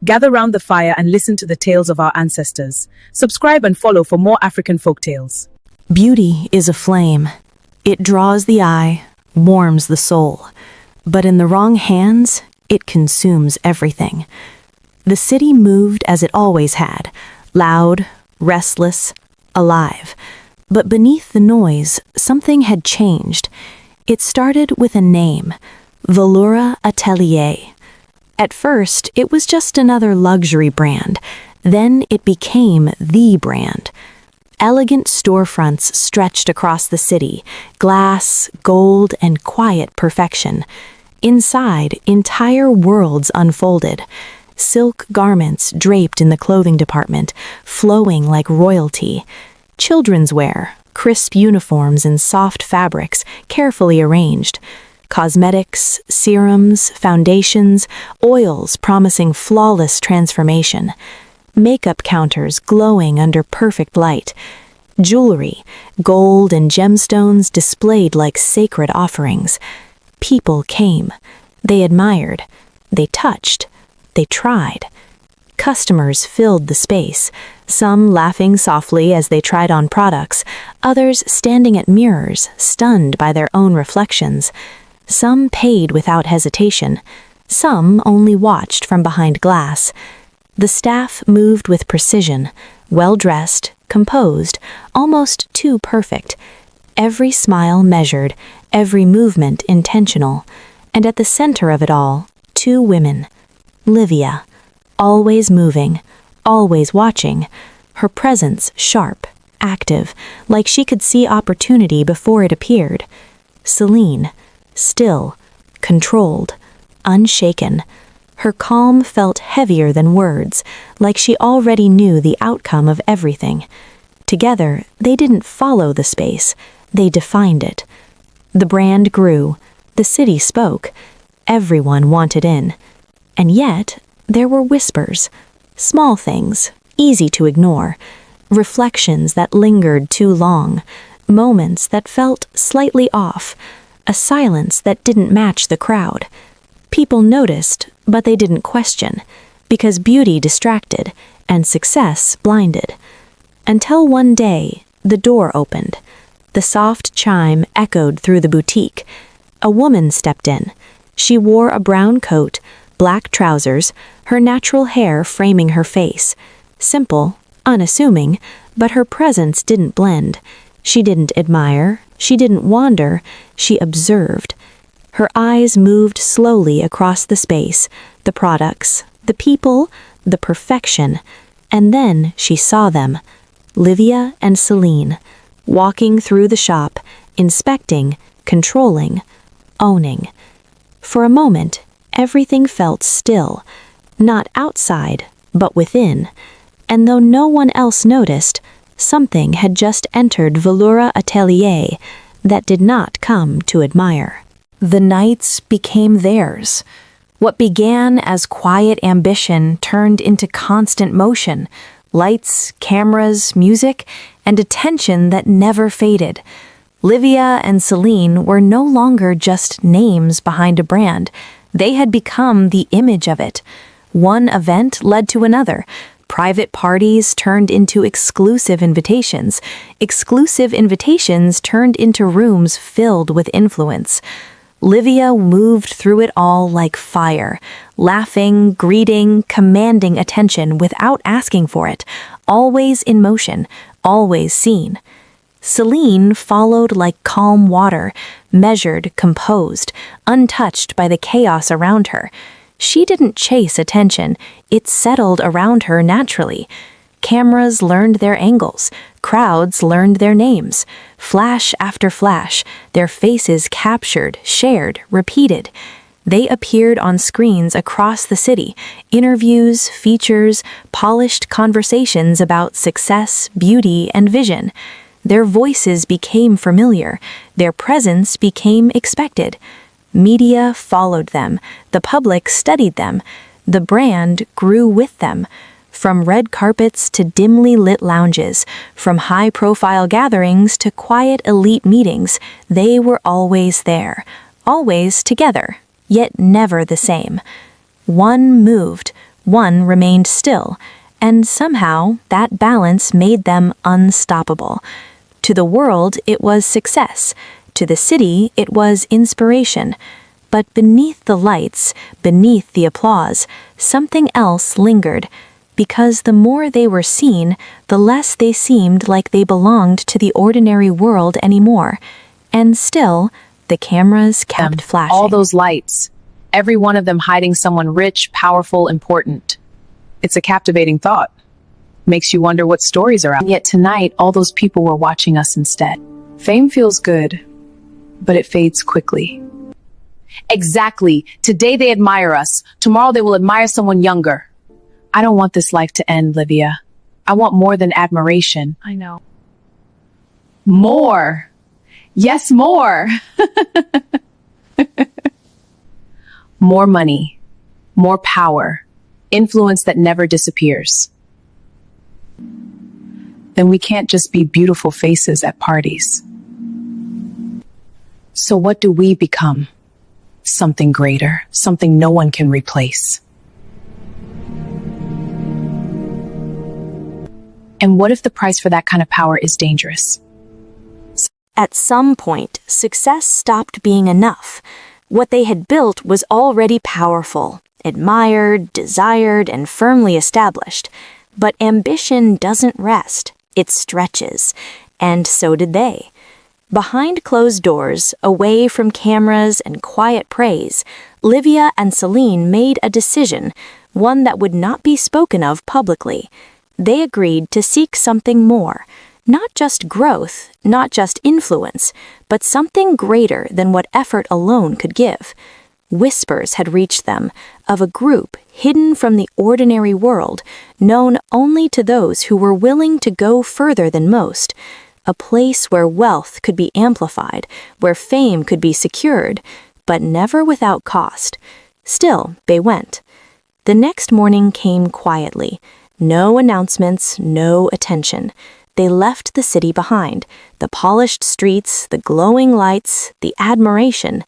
Gather round the fire and listen to the tales of our ancestors. Subscribe and follow for more African folktales. Beauty is a flame. It draws the eye, warms the soul. But in the wrong hands, it consumes everything. The city moved as it always had, loud, restless, alive. But beneath the noise, something had changed. It started with a name, Veloura Atelier. At first, it was just another luxury brand. Then it became the brand. Elegant storefronts stretched across the city, glass, gold, and quiet perfection. Inside, entire worlds unfolded. Silk garments draped in the clothing department, flowing like royalty. Children's wear, crisp uniforms in soft fabrics, carefully arranged. Cosmetics, serums, foundations, oils promising flawless transformation. Makeup counters glowing under perfect light. Jewelry, gold and gemstones displayed like sacred offerings. People came. They admired. They touched. They tried. Customers filled the space, some laughing softly as they tried on products, others standing at mirrors, stunned by their own reflections. Some paid without hesitation. Some only watched from behind glass. The staff moved with precision, well-dressed, composed, almost too perfect. Every smile measured, every movement intentional. And at the center of it all, two women. Livia, always moving, always watching, her presence sharp, active, like she could see opportunity before it appeared. Celine, still, controlled, unshaken. Her calm felt heavier than words, like she already knew the outcome of everything. Together, they didn't follow the space, they defined it. The brand grew, the city spoke, everyone wanted in. And yet, there were whispers, small things, easy to ignore, reflections that lingered too long, moments that felt slightly off, a silence that didn't match the crowd. People noticed, but they didn't question, because beauty distracted and success blinded. Until one day, the door opened. The soft chime echoed through the boutique. A woman stepped in. She wore a brown coat, black trousers, her natural hair framing her face. Simple, unassuming, but her presence didn't blend. She didn't admire, she didn't wander, she observed. Her eyes moved slowly across the space, the products, the people, the perfection, and then she saw them, Livia and Celine, walking through the shop, inspecting, controlling, owning. For a moment, everything felt still, not outside, but within. And though no one else noticed, something had just entered Veloura Atelier that did not come to admire. The nights became theirs. What began as quiet ambition turned into constant motion, lights, cameras, music, and attention that never faded. Livia and Celine were no longer just names behind a brand. They had become the image of it. One event led to another. Private parties turned into exclusive invitations. Exclusive invitations turned into rooms filled with influence. Livia moved through it all like fire, laughing, greeting, commanding attention without asking for it, always in motion, always seen. Celine followed like calm water, measured, composed, untouched by the chaos around her. She didn't chase attention, it settled around her naturally. Cameras learned their angles, crowds learned their names. Flash after flash, their faces captured, shared, repeated. They appeared on screens across the city, interviews, features, polished conversations about success, beauty, and vision. Their voices became familiar, their presence became expected. Media followed them, the public studied them, the brand grew with them. From red carpets to dimly lit lounges, from high-profile gatherings to quiet elite meetings, they were always there, always together, yet never the same. One moved, One remained still, and somehow that balance made them unstoppable. To the world, it was success. To the city, it was inspiration. But beneath the lights, beneath the applause, something else lingered. Because the more they were seen, the less they seemed like they belonged to the ordinary world anymore. And still, the cameras kept flashing. All those lights, every one of them hiding someone rich, powerful, important. It's a captivating thought. Makes you wonder what stories are out. And yet tonight, all those people were watching us instead. Fame feels good, but it fades quickly. Exactly. Today they admire us. Tomorrow they will admire someone younger. I don't want this life to end, Livia. I want more than admiration. I know. More. Yes, more. More money. More power. Influence that never disappears. Then we can't just be beautiful faces at parties. So what do we become? Something greater, something no one can replace. And what if the price for that kind of power is dangerous? At some point, success stopped being enough. What they had built was already powerful, admired, desired, and firmly established. But ambition doesn't rest, it stretches. And so did they. Behind closed doors, away from cameras and quiet praise, Livia and Celine made a decision, one that would not be spoken of publicly. They agreed to seek something more, not just growth, not just influence, but something greater than what effort alone could give. Whispers had reached them of a group hidden from the ordinary world, known only to those who were willing to go further than most. A place where wealth could be amplified, where fame could be secured, but never without cost. Still, they went. The next morning came quietly. No announcements, no attention. They left the city behind, the polished streets, the glowing lights, the admiration.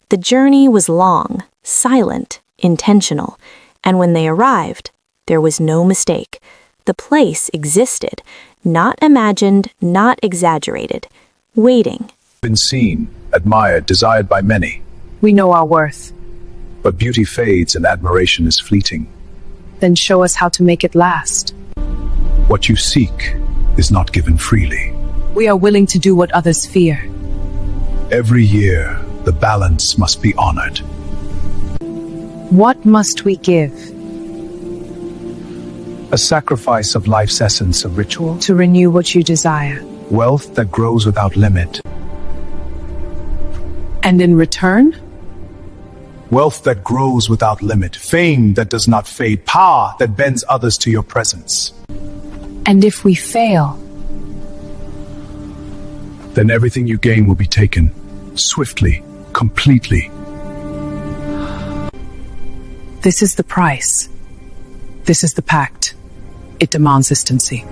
The journey was long, silent, intentional, and when they arrived, there was no mistake. The place existed, not imagined, not exaggerated, waiting. Been seen, admired, desired by many. We know our worth. But beauty fades and admiration is fleeting. Then show us how to make it last. What you seek is not given freely. We are willing to do what others fear. Every year, the balance must be honored. What must we give? A sacrifice of life's essence, a ritual. To renew what you desire. Wealth that grows without limit. And in return? Wealth that grows without limit. Fame that does not fade. Power that bends others to your presence. And if we fail? Then everything you gain will be taken. Swiftly. Completely. This is the price. This is the pact. It demands consistency.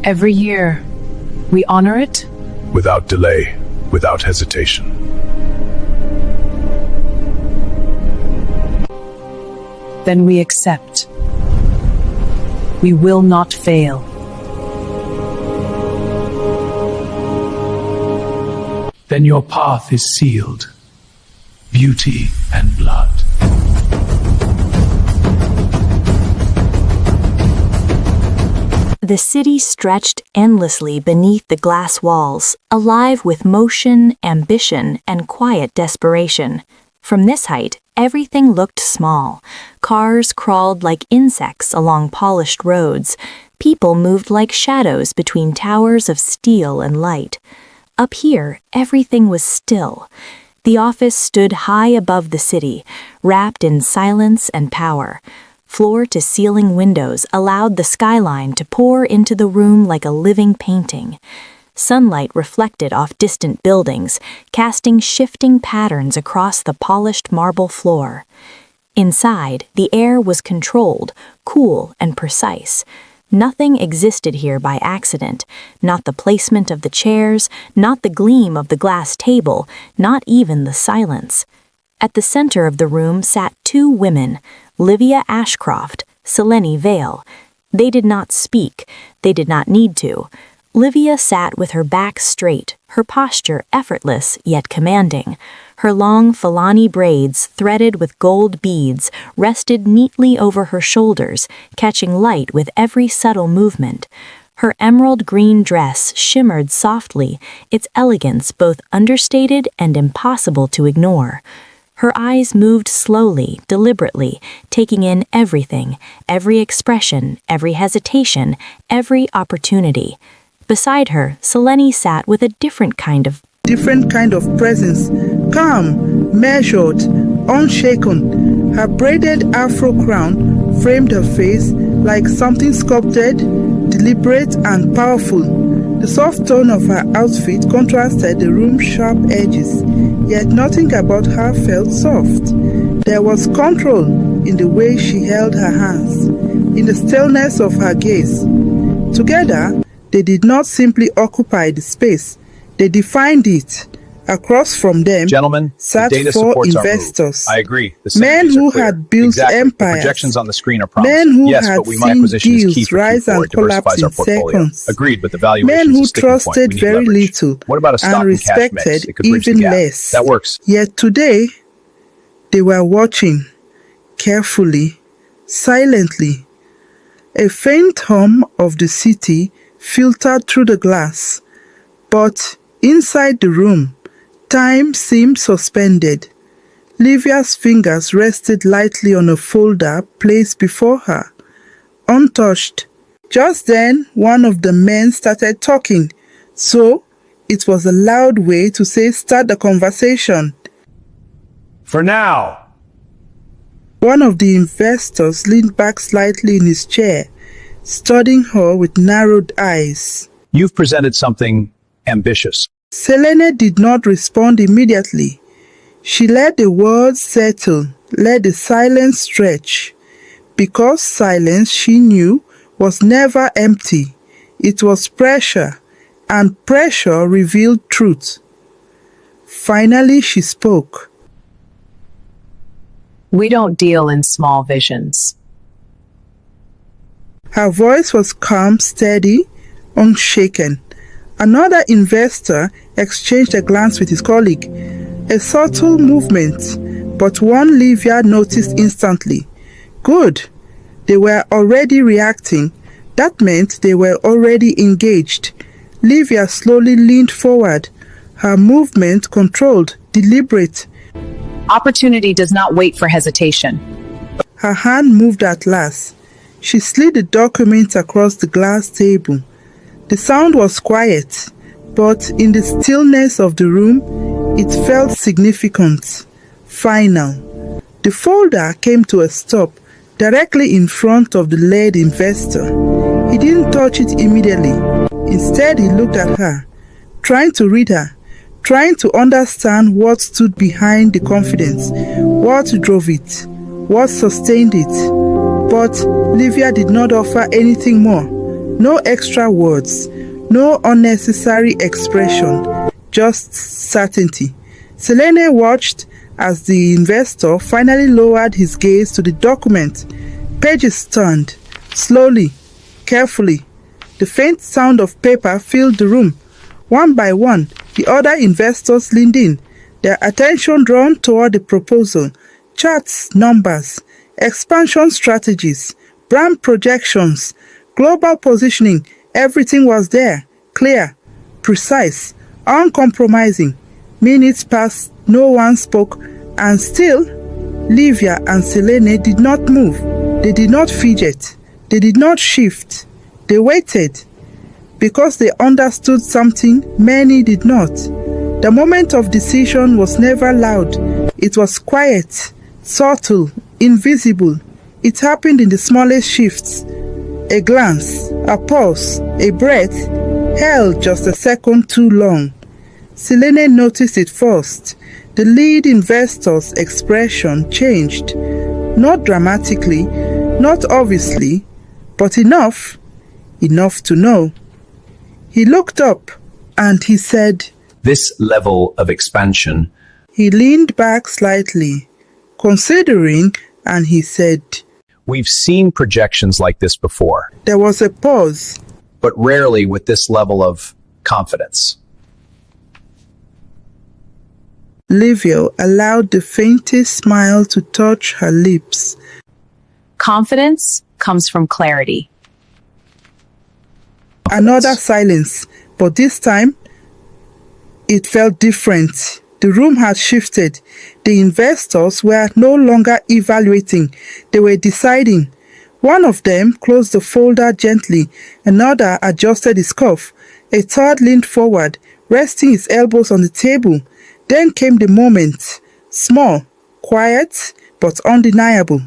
Every year, we honor it. Without delay, without hesitation. Then we accept. We will not fail. Then your path is sealed. Beauty and blood. The city stretched endlessly beneath the glass walls, alive with motion, ambition, and quiet desperation. From this height, everything looked small. Cars crawled like insects along polished roads. People moved like shadows between towers of steel and light. Up here, everything was still. The office stood high above the city, wrapped in silence and power. Floor-to-ceiling windows allowed the skyline to pour into the room like a living painting. Sunlight reflected off distant buildings, casting shifting patterns across the polished marble floor. Inside, the air was controlled, cool, and precise. Nothing existed here by accident, not the placement of the chairs, not the gleam of the glass table, not even the silence. At the center of the room sat two women, Livia Ashcroft, Selene Vale. They did not speak, they did not need to. Livia sat with her back straight, her posture effortless yet commanding. Her long Fulani braids, threaded with gold beads, rested neatly over her shoulders, catching light with every subtle movement. Her emerald green dress shimmered softly, its elegance both understated and impossible to ignore. Her eyes moved slowly, deliberately, taking in everything, every expression, every hesitation, every opportunity. Beside her, Selene sat with a different kind of presence, calm, measured, unshaken. Her braided afro crown framed her face like something sculpted, deliberate and powerful. The soft tone of her outfit contrasted the room's sharp edges, yet nothing about her felt soft. There was control in the way she held her hands, in the stillness of her gaze. Together, they did not simply occupy the space, they defined it. Across from them Gentlemen, sat the data four supports our investors, move. I agree. The men synergies who are clear. had built Exactly. empires, The projections on the screen are promising. men who yes, had but my seen acquisition is key deals for rise Q4. and It diversifies collapse our in portfolio. seconds, Agreed, but the valuation men is who a sticking point. trusted We need very leverage. little What about a stock and and cash mix? respected It could bridge even the gap. less. That works. Yet today, they were watching, carefully, silently. A faint hum of the city filtered through the glass, but inside the room, time seemed suspended. Livia's fingers rested lightly on a folder placed before her, untouched. Just then, one of the men started talking, so it was a loud way to say start the conversation. For now. One of the investors leaned back slightly in his chair, studying her with narrowed eyes. You've presented something ambitious. Selene did not respond immediately. She let the words settle, let the silence stretch. Because silence, she knew, was never empty. It was pressure, and pressure revealed truth. Finally, she spoke. We don't deal in small visions. Her voice was calm, steady, unshaken. Another investor exchanged a glance with his colleague. A subtle movement, but one Livia noticed instantly. Good. They were already reacting. That meant they were already engaged. Livia slowly leaned forward, her movement controlled, deliberate. Opportunity does not wait for hesitation. Her hand moved at last. She slid the document across the glass table. The sound was quiet, but in the stillness of the room, it felt significant, final. The folder came to a stop directly in front of the lead investor. He didn't touch it immediately. Instead, he looked at her, trying to read her, trying to understand what stood behind the confidence, what drove it, what sustained it. But Livia did not offer anything more. No extra words, no unnecessary expression, just certainty. Selene watched as the investor finally lowered his gaze to the document. Pages turned, slowly, carefully. The faint sound of paper filled the room. One by one, the other investors leaned in, their attention drawn toward the proposal. Charts, numbers, expansion strategies, brand projections, global positioning, everything was there, clear, precise, uncompromising. Minutes passed, no one spoke, and still, Livia and Selene did not move. They did not fidget. They did not shift. They waited, because they understood something many did not. The moment of decision was never loud. It was quiet, subtle, invisible. It happened in the smallest shifts. A glance, a pause, a breath, held just a second too long. Selene noticed it first. The lead investor's expression changed. Not dramatically, not obviously, but enough. enough to know. He looked up and he said, This level of expansion, he leaned back slightly, considering, and he said, We've seen projections like this before, there was a pause. but rarely with this level of confidence. Livia allowed the faintest smile to touch her lips. Confidence comes from clarity. Another silence, but this time it felt different. The room had shifted. The investors were no longer evaluating, they were deciding. One of them closed the folder gently, another adjusted his cuff, a third leaned forward, resting his elbows on the table. Then came the moment, small, quiet, but undeniable.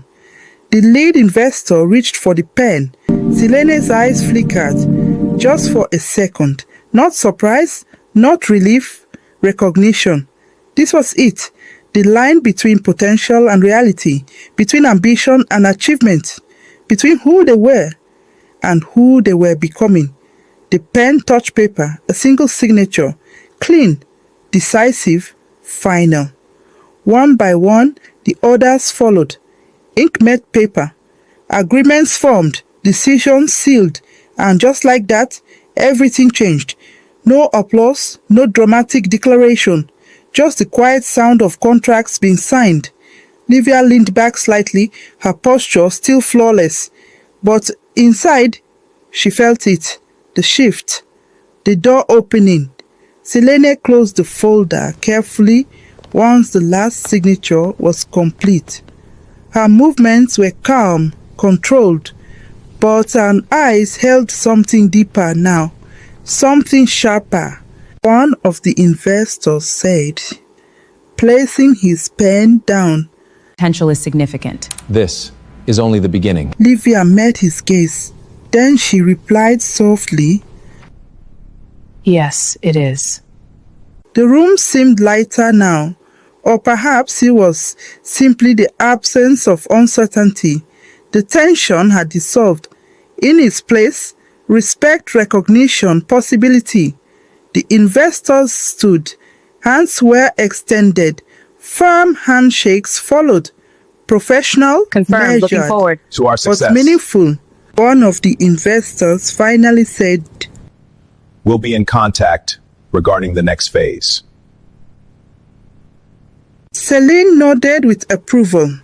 The lead investor reached for the pen. Selene's eyes flickered, just for a second. Not surprise, not relief, recognition. This was it, the line between potential and reality, between ambition and achievement, between who they were and who they were becoming. The pen touched paper, a single signature, clean, decisive, final. One by one, the others followed. Ink met paper. Agreements formed, decisions sealed, and just like that, everything changed. No applause, no dramatic declaration, just the quiet sound of contracts being signed. Livia leaned back slightly, her posture still flawless. But inside, she felt it, the shift, the door opening. Selene closed the folder carefully once the last signature was complete. Her movements were calm, controlled, but her eyes held something deeper now, something sharper. One of the investors said, placing his pen down. Potential is significant. This is only the beginning. Livia met his gaze. Then she replied softly, Yes, it is. The room seemed lighter now, or perhaps it was simply the absence of uncertainty. The tension had dissolved. In its place, respect, recognition, possibility. The investors stood. Hands were extended. Firm handshakes followed. Professional, Confirmed, looking measured, forward. To our but success, meaningful. One of the investors finally said, we'll be in contact regarding the next phase. Celine nodded with approval.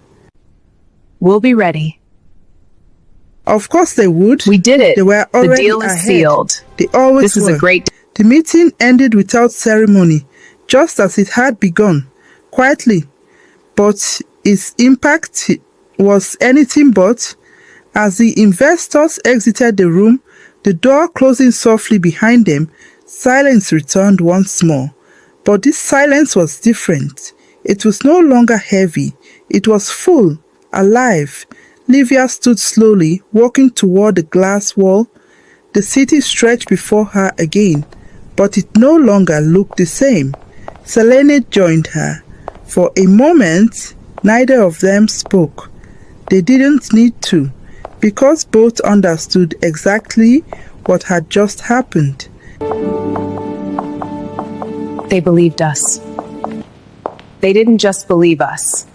We'll be ready. Of course they would. We did it. They were The already deal is ahead. sealed. They always This is were. a great... The meeting ended without ceremony, just as it had begun, quietly. But its impact was anything but. As the investors exited the room, the door closing softly behind them, silence returned once more. But this silence was different. It was no longer heavy. It was full, alive. Livia stood slowly, walking toward the glass wall. The city stretched before her again, but it no longer looked the same. Selene joined her. For a moment, neither of them spoke. They didn't need to, because both understood exactly what had just happened. They believed us. They didn't just believe us.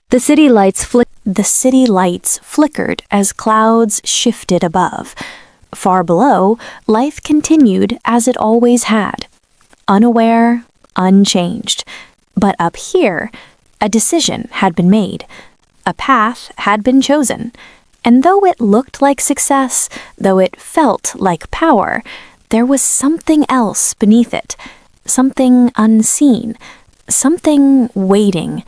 The city lights flickered as clouds shifted above. Far below, life continued as it always had, unaware, unchanged. But up here, a decision had been made. A path had been chosen. And though it looked like success, though it felt like power, there was something else beneath it. Something unseen. Something waiting.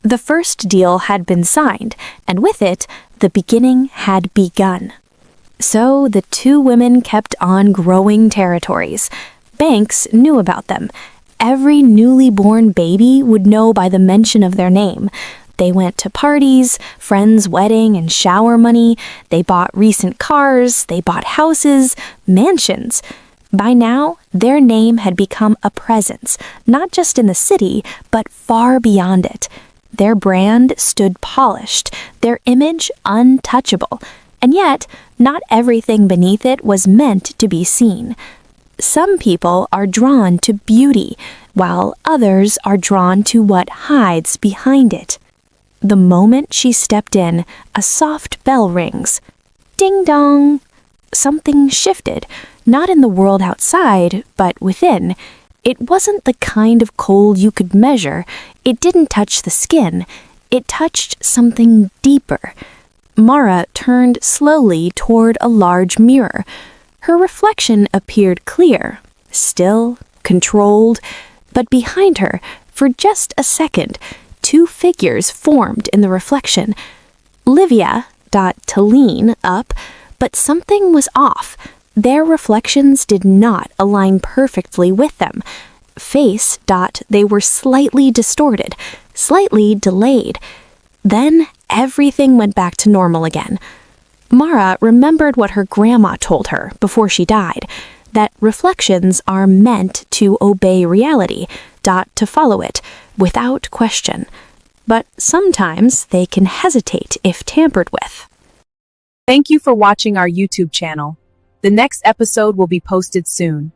The first deal had been signed, and with it, the beginning had begun. So the two women kept on growing territories. Banks knew about them. Every newly born baby would know by the mention of their name. They went to parties, friends' wedding and shower money. They bought recent cars. They bought houses, mansions. By now, their name had become a presence, not just in the city, but far beyond it. Their brand stood polished, their image untouchable, and yet not everything beneath it was meant to be seen. Some people are drawn to beauty, while others are drawn to what hides behind it. The moment she stepped in, a soft bell rings. Ding dong! Something shifted, not in the world outside, but within. It wasn't the kind of cold you could measure. It didn't touch the skin. It touched something deeper. Mara turned slowly toward a large mirror. Her reflection appeared clear, still, controlled, but behind her, for just a second, two figures formed in the reflection. Livia to lean up, but something was off. Their reflections did not align perfectly with them. Face they were slightly distorted, slightly delayed. Then everything went back to normal again. Mara remembered what her grandma told her before she died, that reflections are meant to obey reality, to follow it, without question. But sometimes they can hesitate if tampered with. Thank you for watching our YouTube channel. The next episode will be posted soon.